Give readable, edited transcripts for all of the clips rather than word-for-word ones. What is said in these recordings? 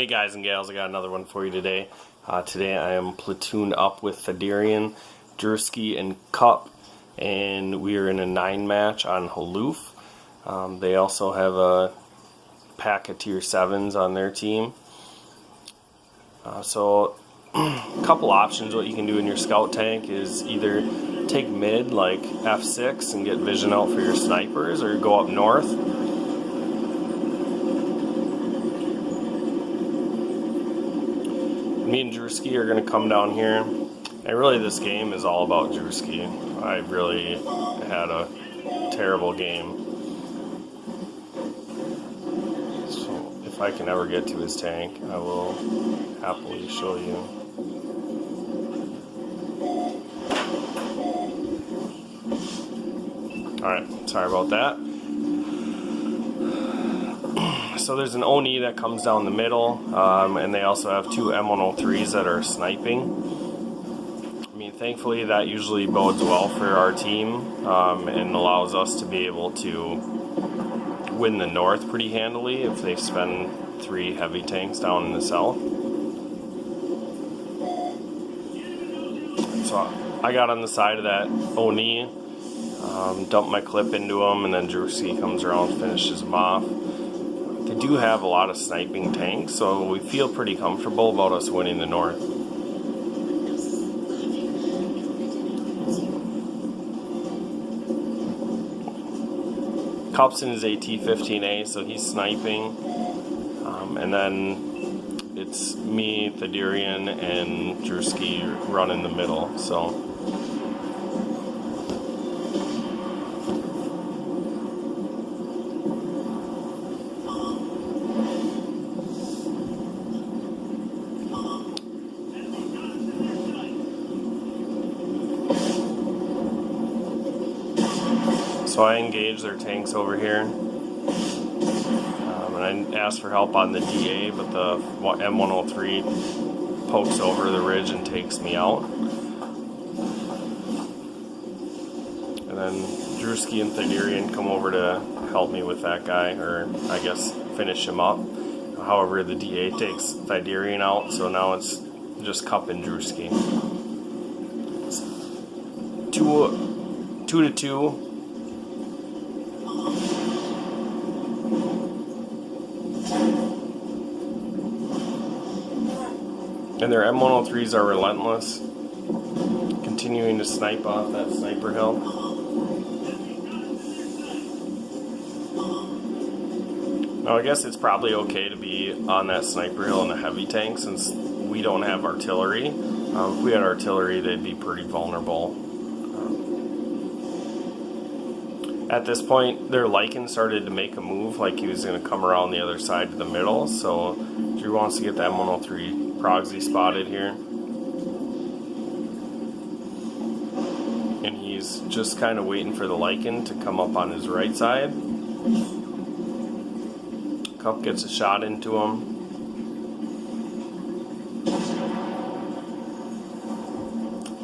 Hey guys and gals, I got another one for you today. Today I am platooned up with Thaddeurian, Jersky, and Cup, and we are in a 9 match on Haloof. They also have a pack of tier 7s on their team. So a couple options what you can do in your scout tank is either take mid like F6 and get vision out for your snipers, or go up north. Me and Jersky are going to come down here, and really this game is all about Jersky. I really had a terrible game, so if I can ever get to his tank, I will happily show you. Alright, sorry about that. So there's an Oni that comes down the middle, and they also have two M103s that are sniping. I mean, thankfully that usually bodes well for our team, and allows us to be able to win the north pretty handily if they spend 3 heavy tanks down in the south. So I got on the side of that Oni, dumped my clip into him, and then Jersky comes around and finishes him off. They do have a lot of sniping tanks, so we feel pretty comfortable about us winning the north. Cup's in his AT-15A, so he's sniping. And then it's me, Thaddeurian, and Jersky running the middle. So I engage their tanks over here, and I ask for help on the DA, but the M103 pokes over the ridge and takes me out. And then Jersky and Thaddeurian come over to help me with that guy, or I guess finish him up. However, the DA takes Thaddeurian out, so now it's just Cup and Jersky. 2-2. And their M103s are relentless, continuing to snipe off that sniper hill. Now I guess it's probably okay to be on that sniper hill in the heavy tank since we don't have artillery. If we had artillery, they'd be pretty vulnerable. At this point, their Lycan started to make a move like he was going to come around the other side of the middle, so Drew wants to get the M103 Proxy spotted here, and he's just kind of waiting for the Lycan to come up on his right side. Cup gets a shot into him,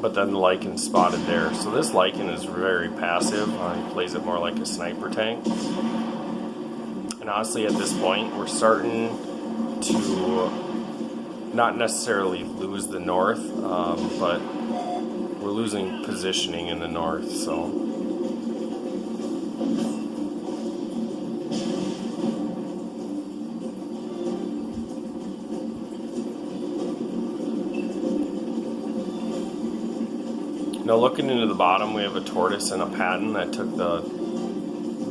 but then the Lycan's spotted there. So this Lycan is very passive. He plays it more like a sniper tank, and honestly at this point we're starting to not necessarily lose the north, but we're losing positioning in the north, so. Now looking into the bottom, we have a tortoise and a patten that took the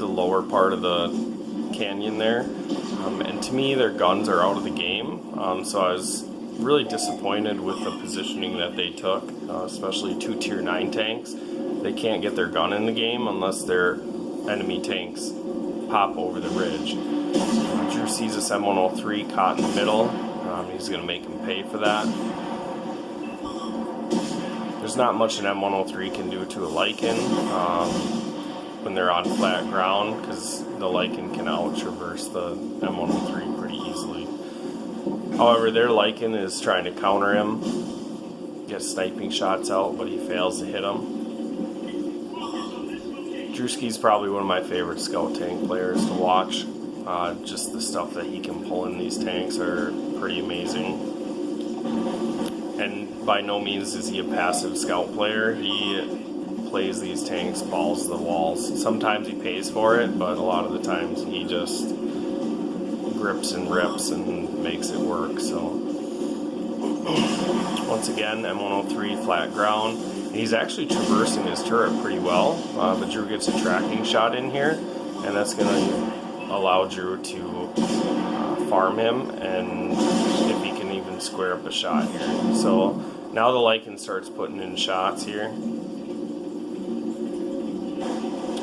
lower part of the canyon there, and to me their guns are out of the game, so I was really disappointed with the positioning that they took, especially 2 tier 9 tanks. They can't get their gun in the game unless their enemy tanks pop over the ridge. Drew sees this M103 caught in the middle. He's going to make him pay for that. There's not much an M103 can do to a Lycan when they're on flat ground, because the Lycan can out-traverse the M103 pretty easily. However, their Lycan is trying to counter him, get sniping shots out, but he fails to hit him. Jersky's probably one of my favorite scout tank players to watch. Just the stuff that he can pull in these tanks are pretty amazing. And by no means is he a passive scout player. He plays these tanks balls to the walls. Sometimes he pays for it, but a lot of the times he just grips and rips and makes it work. So once again, M103 flat ground. And he's actually traversing his turret pretty well, but Drew gets a tracking shot in here, and that's going to allow Drew to farm him, and if he can even square up a shot here. So now the Lycan starts putting in shots here.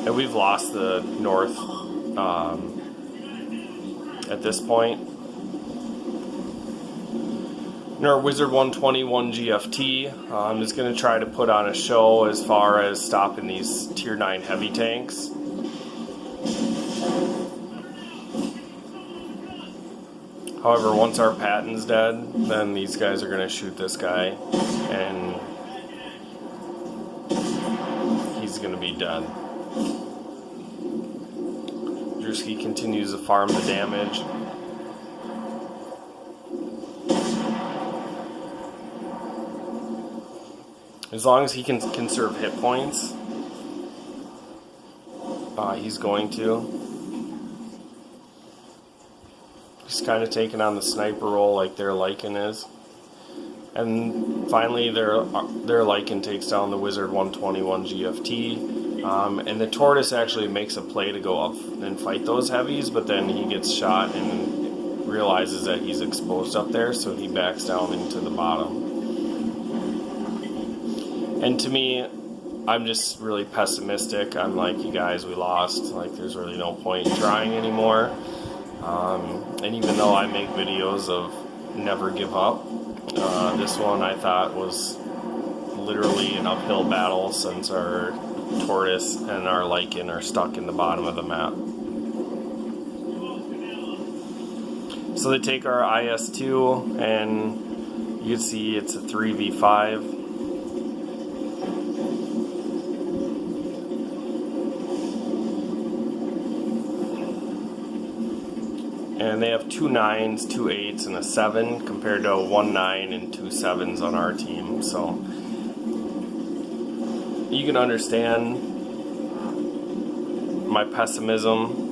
And we've lost the north at this point. And our Wizard 121 GFT is going to try to put on a show as far as stopping these Tier 9 heavy tanks. However, once our Patton's dead, then these guys are going to shoot this guy, and he's going to be dead. Drewski continues to farm the damage. As long as he can conserve hit points, he's going to. He's kind of taking on the sniper role like their Lycan is. And finally, their Lycan takes down the Wizard 121 GFT. And the Tortoise actually makes a play to go up and fight those heavies, but then he gets shot and realizes that he's exposed up there, so he backs down into the bottom. And to me, I'm just really pessimistic. I'm like, you guys, we lost. Like, there's really no point in trying anymore. And even though I make videos of never give up, this one I thought was literally an uphill battle since our Tortoise and our Lycan are stuck in the bottom of the map. So they take our IS-2, and you can see it's a 3v5. And they have 2 9s, 2 8s, and a 7 compared to 1 9 and 2 7s on our team. So you can understand my pessimism.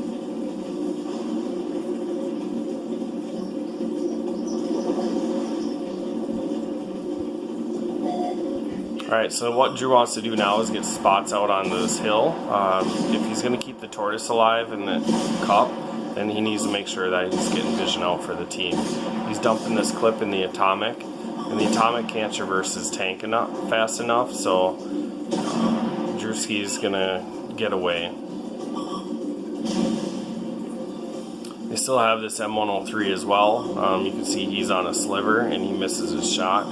Alright, so what Drew wants to do now is get spots out on this hill. If he's going to keep the Tortoise alive in the cup, then he needs to make sure that he's getting vision out for the team. He's dumping this clip in the Atomic, and the Atomic can't traverse his tank fast enough, so Drewski's gonna get away. They still have this M103 as well. You can see he's on a sliver, and he misses his shot.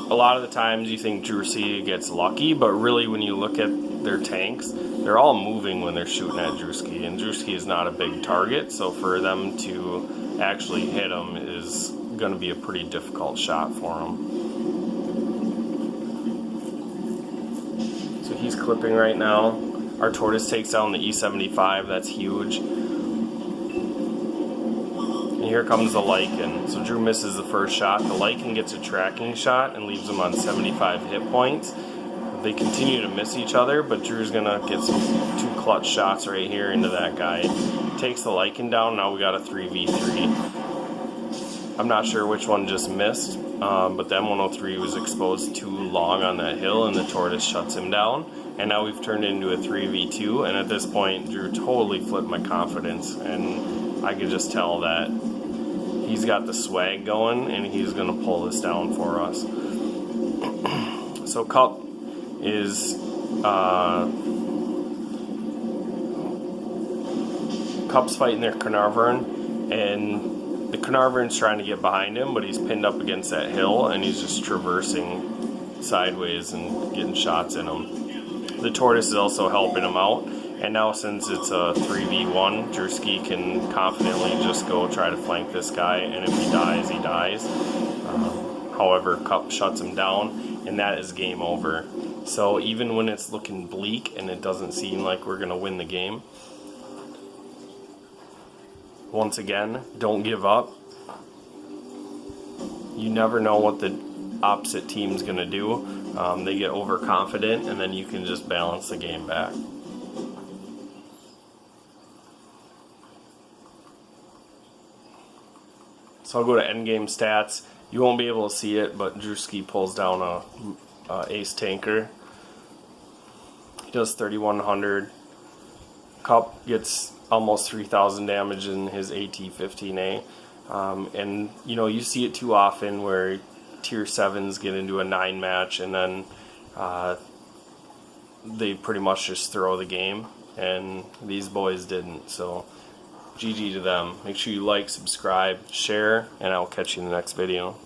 A lot of the times you think Drewski gets lucky, but really when you look at their tanks, they're all moving when they're shooting at Drewski, and Drewski is not a big target, so for them to actually hit him is going to be a pretty difficult shot for him. So he's clipping right now. Our Tortoise takes down the E75, that's huge. And here comes the Lycan. So Drew misses the first shot. The Lycan gets a tracking shot and leaves him on 75 hit points. They continue to miss each other, but Drew's gonna get some 2 clutch shots right here into that guy. Takes the Lycan down. Now we got a 3v3. I'm not sure which one just missed, but the M103 was exposed too long on that hill, and the Tortoise shuts him down. And now we've turned it into a 3v2, and at this point, Drew totally flipped my confidence, and I could just tell that he's got the swag going, and he's gonna pull this down for us. So Cup is Cup's fighting their Carnarvon, and the Carnarvon's trying to get behind him, but he's pinned up against that hill, and he's just traversing sideways and getting shots in him. The Tortoise is also helping him out, and now since it's a 3v1, Drewski can confidently just go try to flank this guy, and if he dies, he dies. However, Cup shuts him down, and that is game over. So even when it's looking bleak and it doesn't seem like we're going to win the game, once again, don't give up. You never know what the opposite team's going to do. They get overconfident, and then you can just balance the game back. So I'll go to endgame stats. You won't be able to see it, but Drewski pulls down a ace tanker. He does 3,100. Cup gets almost 3,000 damage in his AT-15A. And you see it too often where tier 7s get into a 9 match and then they pretty much just throw the game, and these boys didn't. So GG to them. Make sure you like, subscribe, share, and I'll catch you in the next video.